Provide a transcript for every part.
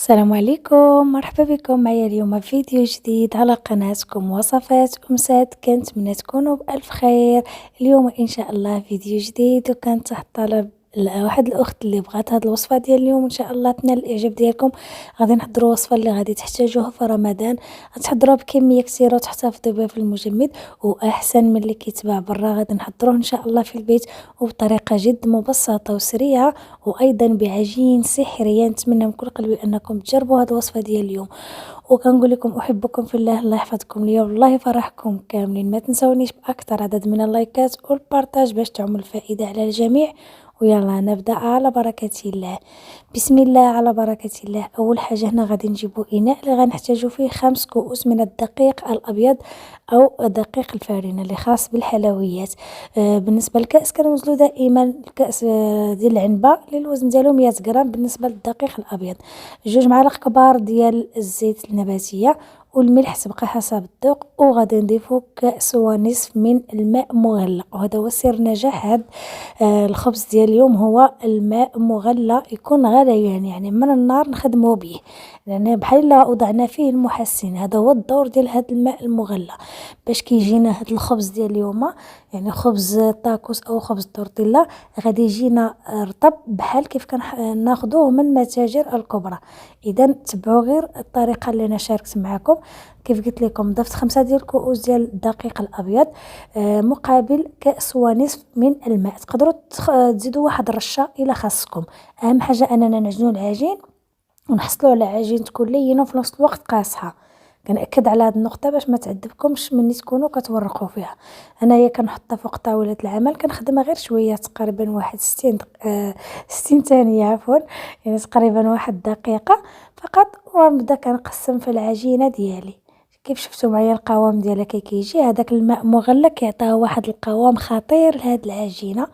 السلام عليكم، مرحبا بكم معايا اليوم في فيديو جديد على قناتكم وصفات أمسات. كنتمنى تكونوا بألف خير. اليوم إن شاء الله فيديو جديد، وكان تحت طلب واحد الأخت اللي بغات هاد الوصفة ديال اليوم، إن شاء الله تنال الإعجاب ديالكم. غادي نحضروا وصفة اللي غادي تحتاجوها في رمضان، غتحضروها بكمية كثيرة وتحتفظوا بها في المجمد، وأحسن من اللي كيتباع برا. غادي نحضروه إن شاء الله في البيت وبطريقة جد مبسطة وسريعة، وايضا بعجين سحري. نتمنى من كل قلبي انكم تجربوا هذه الوصفه ديال اليوم، وكنقول لكم احبكم في الله. الله يحفظكم ليا والله يفرحكم كاملين. ما تنسونيش باكثر عدد من اللايكات والبارطاج باش تعم الفائده على الجميع. ويلا نبدا على بركه الله. بسم الله على بركه الله. اول حاجه هنا غادي نجيبوا اناء اللي غنحتاجوا فيه 5 كؤوس من الدقيق الابيض او دقيق الفارينه اللي خاص بالحلويات. بالنسبه للكاس كنوزنوا دائما الكاس ديال العنبه اللي الوزن ديالو 100 غرام. بالنسبه للدقيق الابيض 2 معالق كبار ديال الزيت النباتيه، والملح تبقى حسب الذوق. وغادي نضيفو كاس ونصف من الماء مغلق، وهذا هو سر نجاح هذا الخبز ديال اليوم، هو الماء مغلى يكون غليان، يعني من النار نخدمو به، لان بحال وضعنا فيه المحسن. هذا هو الدور ديال هذا الماء المغلى باش كيجينا هذا الخبز ديال اليوم، يعني خبز طاكوس او خبز تورتيلا، غادي يجينا رطب بحال كيف كناخذوه من المتاجر الكبرى. اذا تبعوا غير الطريقه اللي انا شاركت معكم. كيف قلت لكم ضفت 5 ديال الكؤوس ديال الدقيق الابيض مقابل كاس ونصف من الماء. تقدروا تزيدوا واحد الرشه الى خاصكم. اهم حاجه اننا نعجنوا العجين ونحصلوا على عجين تكون لينه وفي نفس الوقت قاصحه. كنأكد على هذه النقطه باش ما تعذبكمش ملي تكونوا كتورقوا فيها. انايا كنحطها فوق طاوله العمل، كنخدمها غير شويه، تقريبا واحد 60 ثانيه عفوا، يعني تقريبا واحد دقيقه فقط. ونبدا كنقسم في العجينه ديالي. كيف شفتوا معايا القوام ديالها كيجي هذاك الماء مغلق كيعطيها واحد القوام خطير لهاد العجينه.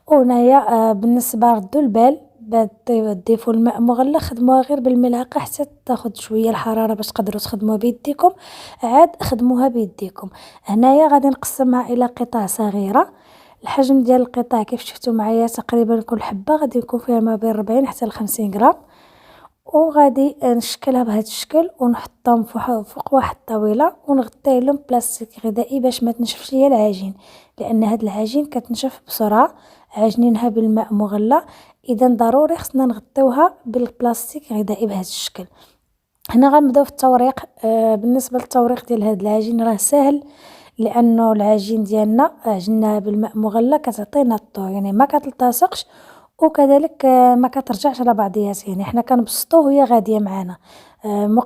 وهنايا بالنسبه ردوا البال بعد تضيفوا الماء مغلق، خدموها غير بالملعقه حتى تاخذ شويه الحراره باش تقدروا تخدموها بيديكم. عاد خدموها بيديكم. هنايا غادي نقسمها الى قطع صغيره. الحجم ديال القطع كيف شفتوا معايا تقريبا كل حبه غادي يكون فيها ما بين 40 حتى ل 50 غرام. وغادي نشكلها بهذا الشكل ونحطهم فوق واحد الطاوله، ونغطيه لهم بلاستيك غذائي باش ما تنشفش ليا العجين، لان هاد العجين كتنشف بسرعه عاجنينها بالماء مغلى. اذا ضروري خصنا نغطيوها بالبلاستيك غذائي بهذا الشكل. هنا غنبداو في التوريق. بالنسبه للتوريق ديال هاد العجين راه سهل، لانه العجين ديالنا عجناه بالماء مغلى كتعطينا الطو، يعني ما كتلتصقش، وكذلك ما كترجعش على بعضياتها، يعني حنا كنبسطوه وهي غاديه معنا.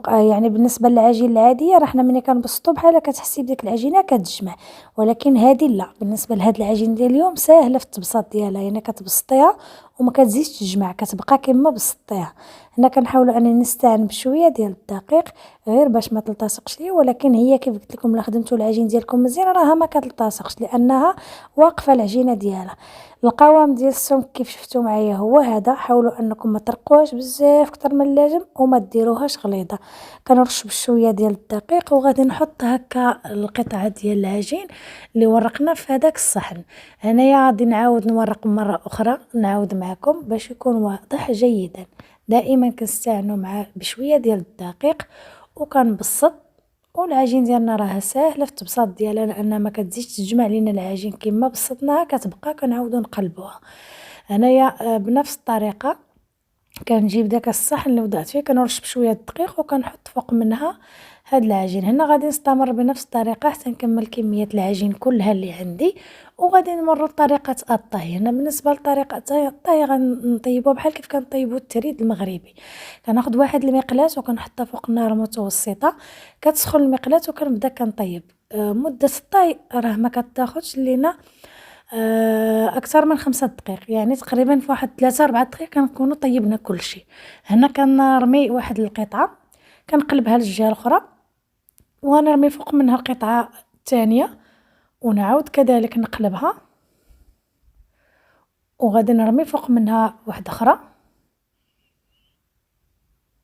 يعني بالنسبه للعجين العاديه راه حنا ملي كنبسطو بحال كتحسي بديك العجينه كتجمع، ولكن هذه لا. بالنسبه لهاد العجين ديال اليوم ساهله في التبساط ديالها، يعني كتبسطيها وما كتزيدش تجمع، كتبقى كما بسطيها. هنا كنحاولوا اننا نستعن بشويه ديال الدقيق غير باش ما تلتصقش ليه، ولكن هي كيف قلت لكم، لا خدمتوا العجين ديالكم مزيان راها ما كتلتصقش لانها واقفه العجينه ديالها. القوام ديال السمك كيف شفتوا معايا هو هذا. حاولوا انكم ما ترقوهاش بزاف اكثر من اللازم وما ديروهاش غليظه. كنرش بشويه ديال الدقيق وغادي نحط هكا القطعه ديال العجين اللي ورقنا في هذاك الصحن. هنايا غادي نعاود نورق مره اخرى، نعاود معكم باش يكون واضح جيدا. دائما كنستعنوا مع بشويه ديال الدقيق وكنبسط. والعجين ديالنا راه ساهله في التبساط ديالها، لان ما كتزيدش تجمع لينا العجين كما بسطناها، كتبقى كنعاودو نقلبوها. هنايا بنفس الطريقه كنجيب داك الصحن اللي وضعت فيه، كنرش بشويه الدقيق وكنحط فوق منها هاد العجين. هنا غادي نستمر بنفس الطريقه حتى نكمل كميه العجين كلها اللي عندي، وغادي نمر لطريقه الطهي. هنا بالنسبه لطريقه الطهي غنطيبوها بحال كيف كنطيبوا التريد المغربي. كناخذ واحد المقلاة وكنحطها فوق النار المتوسطه، كتسخن المقلاة وكنبدا كنطيب. مده الطهي راه ما كتاخذش لينا اكثر من 5 دقائق، يعني تقريبا في واحد 3 4 دقائق كنكونوا طيبنا كل شيء. هنا كنرمي واحد القطعه، كنقلبها للجهه الاخرى، ونرمي فوق منها قطعه ثانيه، ونعاود كذلك نقلبها، وغادي نرمي فوق منها واحده اخرى.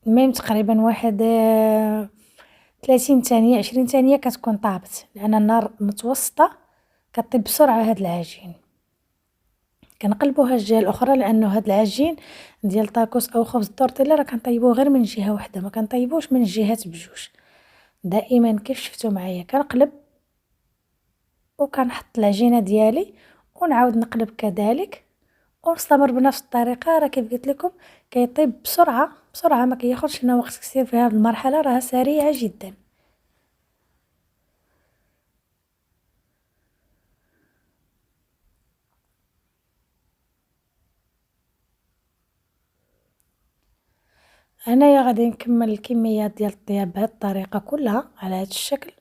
المهم تقريبا واحد 30 ثانيه 20 ثانيه كتكون طابت، لان النار متوسطه كطيب بسرعه هاد العجين. كنقلبوها الجهه الاخرى، لانه هاد العجين ديال طاكوس او خبز التورتيلا راه كنطيبوه غير من جهه واحده، ما كنطيبوش من الجهات بجوج. دائما كيف شفتوا معايا كنقلب وكنحط العجينه ديالي ونعاود نقلب كذلك ونستمر بنفس الطريقه. راه كيف قلت لكم كيطيب بسرعه بسرعه، ما كياخذش لنا وقت كثير في هذه المرحله، راها سريعه جدا. انايا غادي نكمل الكميات ديال الطياب بهذه الطريقه كلها على هذا الشكل.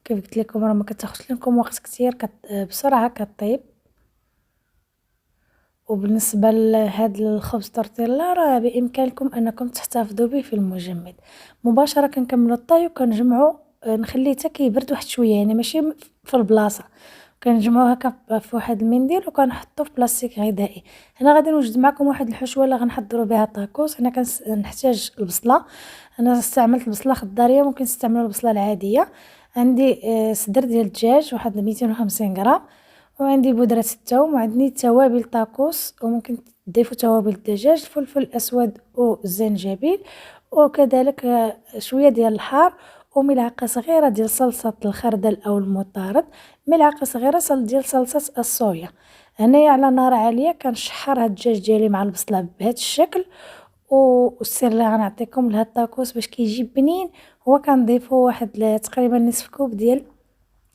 كيف قلت لكم راه ما كتاخذش لكم وقت كثير، بسرعه كطيب. وبالنسبه لهذا الخبز تورتيلا راه بامكانكم انكم تحتفظوا به في المجمد. مباشره كنكملوا الطاي وكنجمعوا، نخليه حتى كيبرد واحد شويه، يعني ماشي في البلاصه، كنجمعوه هكا في واحد المنديل وكنحطوه في بلاستيك غذائي. هنا غادي نوجد معكم واحد الحشوه اللي غنحضروا بها الطاكوس. هنا كنحتاج البصله، انا استعملت البصله خضاريه، ممكن تستعملوا البصله العاديه. عندي صدر ديال الدجاج واحد 250 غرام، وعندي بودرة الثوم، وعندي توابل طاكوس وممكن تضيفوا توابل الدجاج، الفلفل الأسود والزنجبيل، وكذلك شوية ديال الحار، وملعقة صغيرة ديال صلصة الخردل أو المطارد، ملعقة صغيرة ديال صلصة الصويا. هنايا على نار عالية كنشحر هاد الدجاج ديالي مع البصلة بهذا الشكل. والسر اللي غنعطيكم لهاد الطاكوس باش كيجي بنين هو كنضيفو واحد تقريبا نصف كوب ديال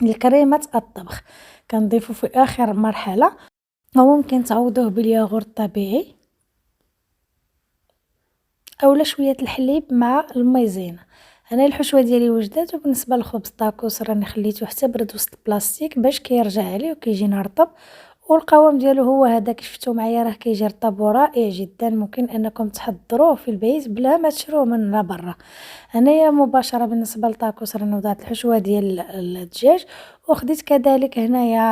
الكريمة الطبخ، كنضيفو في اخر مرحلة، وممكن تعوضوه بالياغورت الطبيعي اولا شوية الحليب مع المايزينا. انا الحشوه ديالي وجدات. وبالنسبه للخبز الطاكوس راني خليته حتى برد وسط البلاستيك باش كيرجع عليه وكيجينا رطب، والقوام ديالو هو هذا كيف شفتوا معايا راه كيجي رطب ورائع جدا. ممكن انكم تحضروه في البيت بلا ما تشروه من برا. انايا مباشره بالنسبه للطاكوس راني وضعت الحشوه ديال الدجاج، وخديت كذلك هنايا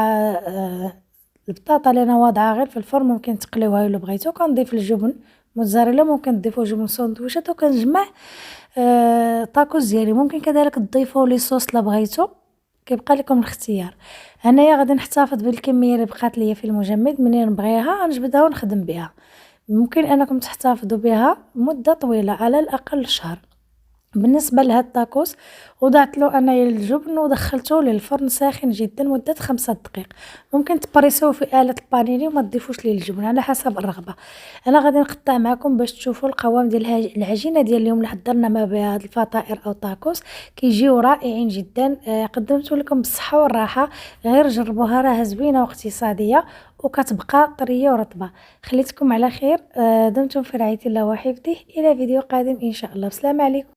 البطاطا اللي انا واضعه غير في الفرن، ممكن تقليوها الا بغيتو. كنضيف الجبن موتزاريلا، ممكن تضيفوا جبن ساندويشات، وكنجمع طاكوس ديالي. ممكن كذلك تضيفوا لي صوص الا بغيتو، كيبقى لكم الاختيار. هنايا غادي نحتفظ بالكميه اللي بقات ليا في المجمد، منين نبغيها نجبدها ونخدم بها. ممكن انكم تحتفظوا بها مده طويله على الاقل شهر. بالنسبه لهاد الطاكوس وضعت له انا الجبن ودخلته للفرن ساخن جدا مده 5 دقائق. ممكن تبريسوه في آلة البانيني وما تضيفوش ليه الجبن على حسب الرغبه. انا غادي نقطع معكم باش تشوفوا القوام ديال العجينه ديال اليوم اللي حضرنا ما بها الفطائر او طاكوس، كيجيو رائعين جدا. قدمت لكم بالصحه والراحه، غير جربوها راها زوينه واقتصاديه وكتبقى طريه ورطبه. خليتكم على خير. دمتم في رعايه الله وحفظه، الى فيديو قادم ان شاء الله. بسلام عليكم.